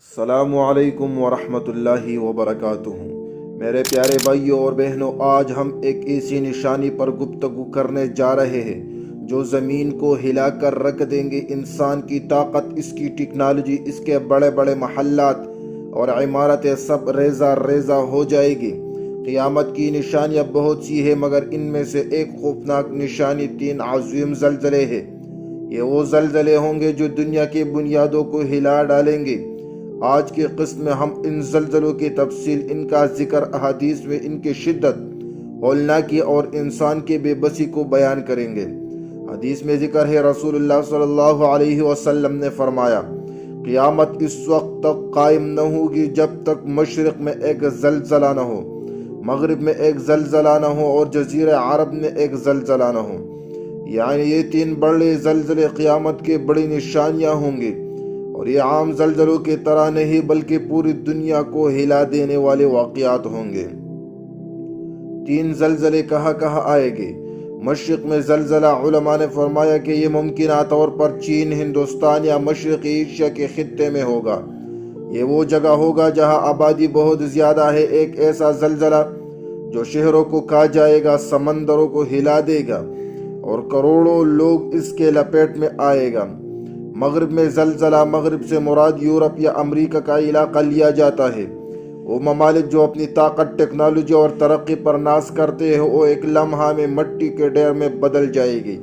السلام علیکم ورحمۃ اللہ وبرکاتہ۔ میرے پیارے بھائیوں اور بہنوں، آج ہم ایک ایسی نشانی پر گفتگو کرنے جا رہے ہیں جو زمین کو ہلا کر رکھ دیں گے۔ انسان کی طاقت، اس کی ٹیکنالوجی، اس کے بڑے بڑے محلات اور عمارتیں سب ریزہ ریزہ ہو جائے گی۔ قیامت کی نشانیاں بہت سی ہیں، مگر ان میں سے ایک خوفناک نشانی 3 عظیم زلزلے ہیں۔ یہ وہ زلزلے ہوں گے جو دنیا کی بنیادوں کو ہلا ڈالیں گے۔ آج کی قسط میں ہم ان زلزلوں کی تفصیل، ان کا ذکر، احادیث میں ان کی شدت، ہولناکی اور انسان کی بے بسی کو بیان کریں گے۔ حدیث میں ذکر ہے، رسول اللہ صلی اللہ علیہ وسلم نے فرمایا، قیامت اس وقت تک قائم نہ ہوگی جب تک مشرق میں ایک زلزلہ نہ ہو، مغرب میں ایک زلزلہ نہ ہو اور جزیرہ عرب میں ایک زلزلہ نہ ہو۔ یعنی یہ 3 بڑے زلزلے قیامت کی بڑی نشانیاں ہوں گے، اور یہ عام زلزلوں کی طرح نہیں بلکہ پوری دنیا کو ہلا دینے والے واقعات ہوں گے۔ 3 زلزلے کہاں کہاں آئے گے؟ مشرق میں زلزلہ، علماء نے فرمایا کہ یہ ممکنہ طور پر چین، ہندوستان یا مشرقی ایشیا کے خطے میں ہوگا۔ یہ وہ جگہ ہوگا جہاں آبادی بہت زیادہ ہے۔ ایک ایسا زلزلہ جو شہروں کو کھا جائے گا، سمندروں کو ہلا دے گا اور کروڑوں لوگ اس کے لپیٹ میں آئے گا۔ مغرب میں زلزلہ، مغرب سے مراد یورپ یا امریکہ کا علاقہ لیا جاتا ہے۔ وہ ممالک جو اپنی طاقت، ٹیکنالوجی اور ترقی پر ناز کرتے ہیں، وہ ایک لمحہ میں مٹی کے ڈھیر میں بدل جائے گی۔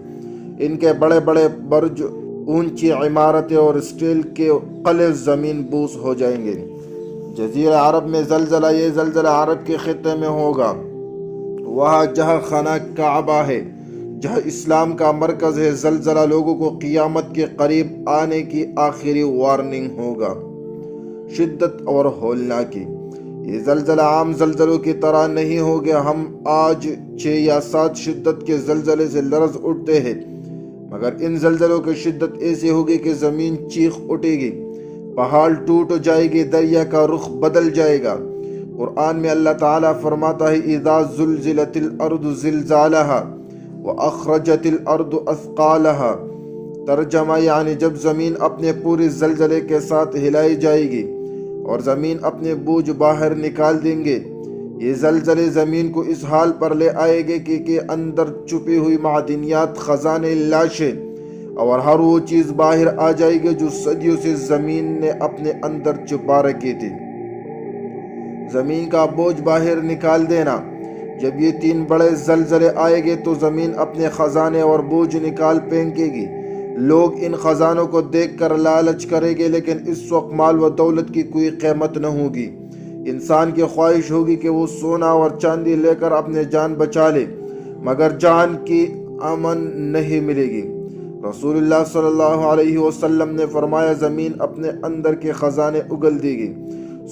ان کے بڑے بڑے برج، اونچی عمارتیں اور اسٹیل کے قلعے زمین بوس ہو جائیں گے۔ جزیرہ عرب میں زلزلہ، یہ زلزلہ عرب کے خطے میں ہوگا، وہاں جہاں خانہ کعبہ ہے، جہاں اسلام کا مرکز ہے۔ زلزلہ لوگوں کو قیامت کے قریب آنے کی آخری وارننگ ہوگا۔ شدت اور ہولناکی، یہ زلزلہ عام زلزلوں کی طرح نہیں ہوگا۔ ہم آج 6 یا 7 شدت کے زلزلے سے لرز اٹھتے ہیں، مگر ان زلزلوں کی شدت ایسی ہوگی کہ زمین چیخ اٹھے گی، پہاڑ ٹوٹ جائے گی، دریا کا رخ بدل جائے گا۔ قرآن میں اللہ تعالیٰ فرماتا ہے، اذا زلزلت الارض زلزالہا وَأَخْرَجَتِ الْأَرْضُ أَثْقَالَهَا۔ ترجمہ یعنی جب زمین اپنے پوری زلزلے کے ساتھ ہلائی جائے گی اور زمین اپنے بوجھ باہر نکال دیں گے۔ یہ زلزلے زمین کو اس حال پر لے آئے گے کہ اندر چھپی ہوئی معدنیات، خزانے، لاشیں اور ہر وہ چیز باہر آ جائے گی جو صدیوں سے زمین نے اپنے اندر چھپا رکھی تھی۔ زمین کا بوجھ باہر نکال دینا۔ جب یہ 3 بڑے زلزلے آئے گے تو زمین اپنے خزانے اور بوجھ نکال پھینکے گی۔ لوگ ان خزانوں کو دیکھ کر لالچ کریں گے، لیکن اس وقت مال و دولت کی کوئی قیمت نہ ہوگی۔ انسان کی خواہش ہوگی کہ وہ سونا اور چاندی لے کر اپنے جان بچا لے، مگر جان کی امن نہیں ملے گی۔ رسول اللہ صلی اللہ علیہ وسلم نے فرمایا، زمین اپنے اندر کے خزانے اگل دے گی،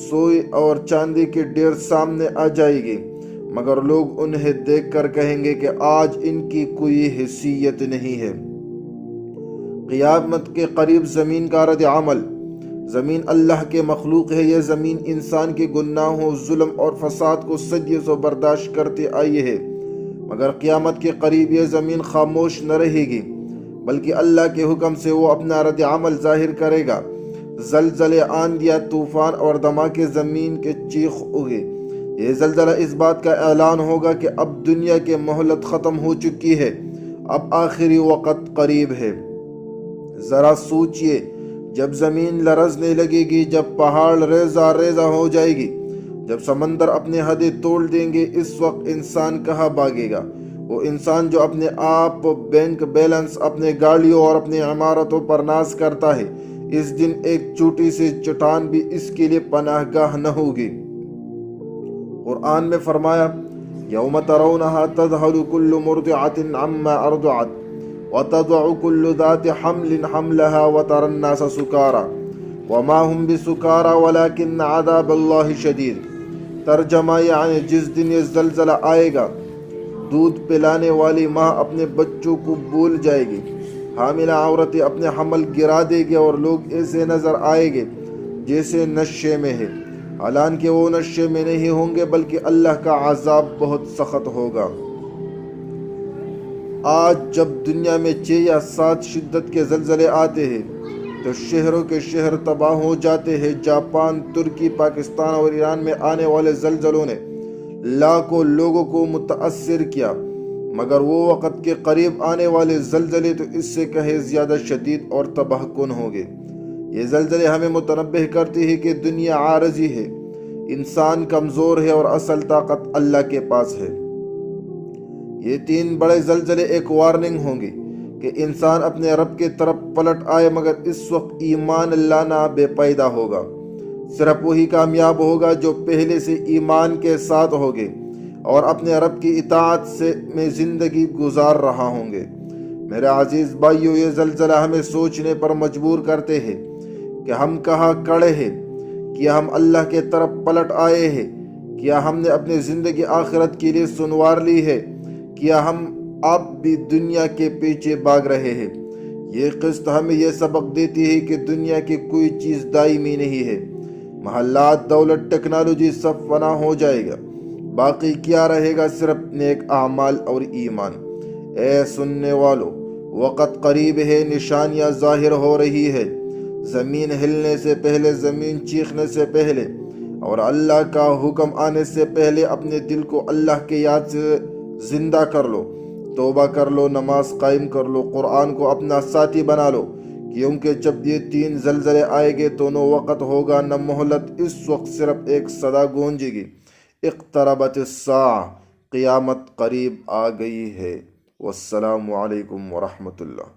سوئی اور چاندی کے ڈھیر سامنے آ جائے گی، مگر لوگ انہیں دیکھ کر کہیں گے کہ آج ان کی کوئی حیثیت نہیں ہے۔ قیامت کے قریب زمین کا رد عمل۔ زمین اللہ کے مخلوق ہے۔ یہ زمین انسان کے گناہوں، ظلم اور فساد کو صدیوں سے برداشت کرتے آئی ہے، مگر قیامت کے قریب یہ زمین خاموش نہ رہے گی، بلکہ اللہ کے حکم سے وہ اپنا رد عمل ظاہر کرے گا۔ زلزلے، آندھیاں، طوفان اور دھماکے، زمین کے چیخ ہوگے۔ یہ زلزلہ اس بات کا اعلان ہوگا کہ اب دنیا کی مہلت ختم ہو چکی ہے، اب آخری وقت قریب ہے۔ ذرا سوچئے، جب زمین لرزنے لگے گی، جب پہاڑ ریزہ ریزہ ہو جائے گی، جب سمندر اپنے حدیں توڑ دیں گے، اس وقت انسان کہاں بھاگے گا؟ وہ انسان جو اپنے آپ، بینک بیلنس، اپنے گاڑیوں اور اپنی عمارتوں پر ناز کرتا ہے، اس دن ایک چھوٹی سی چٹان بھی اس کے لیے پناہ گاہ نہ ہوگی۔ قرآن میں فرمایا، یوم ترونہا تذہل کل مرضعۃ عما ارضعت وتضع کل ذات حمل حملہا وتری الناس سکارا وما هم بسکارا ولکن عذاب اللہ شدید۔ ترجمہ یعنی جس دن یہ زلزلہ آئے گا، دودھ پلانے والی ماں اپنے بچوں کو بھول جائے گی، حاملہ عورتیں اپنے حمل گرا دے گی اور لوگ ایسے نظر آئے گے جیسے نشے میں ہے، حالانکہ وہ نشے میں نہیں ہوں گے، بلکہ اللہ کا عذاب بہت سخت ہوگا۔ آج جب دنیا میں 6 یا 7 شدت کے زلزلے آتے ہیں تو شہروں کے شہر تباہ ہو جاتے ہیں۔ جاپان، ترکی، پاکستان اور ایران میں آنے والے زلزلوں نے لاکھوں لوگوں کو متاثر کیا، مگر وہ وقت کے قریب آنے والے زلزلے تو اس سے کہیں زیادہ شدید اور تباہ کن ہوں گے۔ یہ زلزلے ہمیں متنبہ کرتے ہیں کہ دنیا عارضی ہے، انسان کمزور ہے اور اصل طاقت اللہ کے پاس ہے۔ یہ 3 بڑے زلزلے ایک وارننگ ہوں گے کہ انسان اپنے رب کے طرف پلٹ آئے، مگر اس وقت ایمان لانا بے پیدا ہوگا۔ صرف وہی کامیاب ہوگا جو پہلے سے ایمان کے ساتھ ہوگے اور اپنے رب کی اطاعت میں زندگی گزار رہا ہوں گے۔ میرے عزیز بھائیو، یہ زلزلہ ہمیں سوچنے پر مجبور کرتے ہیں کہ ہم کہاں کھڑے ہیں۔ کیا ہم اللہ کے طرف پلٹ آئے ہیں؟ کیا ہم نے اپنی زندگی آخرت کے لیے سنوار لی ہے؟ کیا ہم اب بھی دنیا کے پیچھے بھاگ رہے ہیں؟ یہ قسط ہمیں یہ سبق دیتی ہے کہ دنیا کی کوئی چیز دائمی نہیں ہے۔ محلات، دولت، ٹیکنالوجی سب فنا ہو جائے گا، باقی کیا رہے گا؟ صرف نیک اعمال اور ایمان۔ اے سننے والو، وقت قریب ہے، نشانیاں ظاہر ہو رہی ہے۔ زمین ہلنے سے پہلے، زمین چیخنے سے پہلے اور اللہ کا حکم آنے سے پہلے اپنے دل کو اللہ کے یاد سے زندہ کر لو، توبہ کر لو، نماز قائم کر لو، قرآن کو اپنا ساتھی بنا لو، کیونکہ جب یہ 3 زلزلے آئے گے تو نہ وقت ہوگا نہ مہلت۔ اس وقت صرف ایک صدا گونجے گی، اقتربت الساعہ، قیامت قریب آ گئی ہے۔ والسلام علیکم ورحمۃ اللہ۔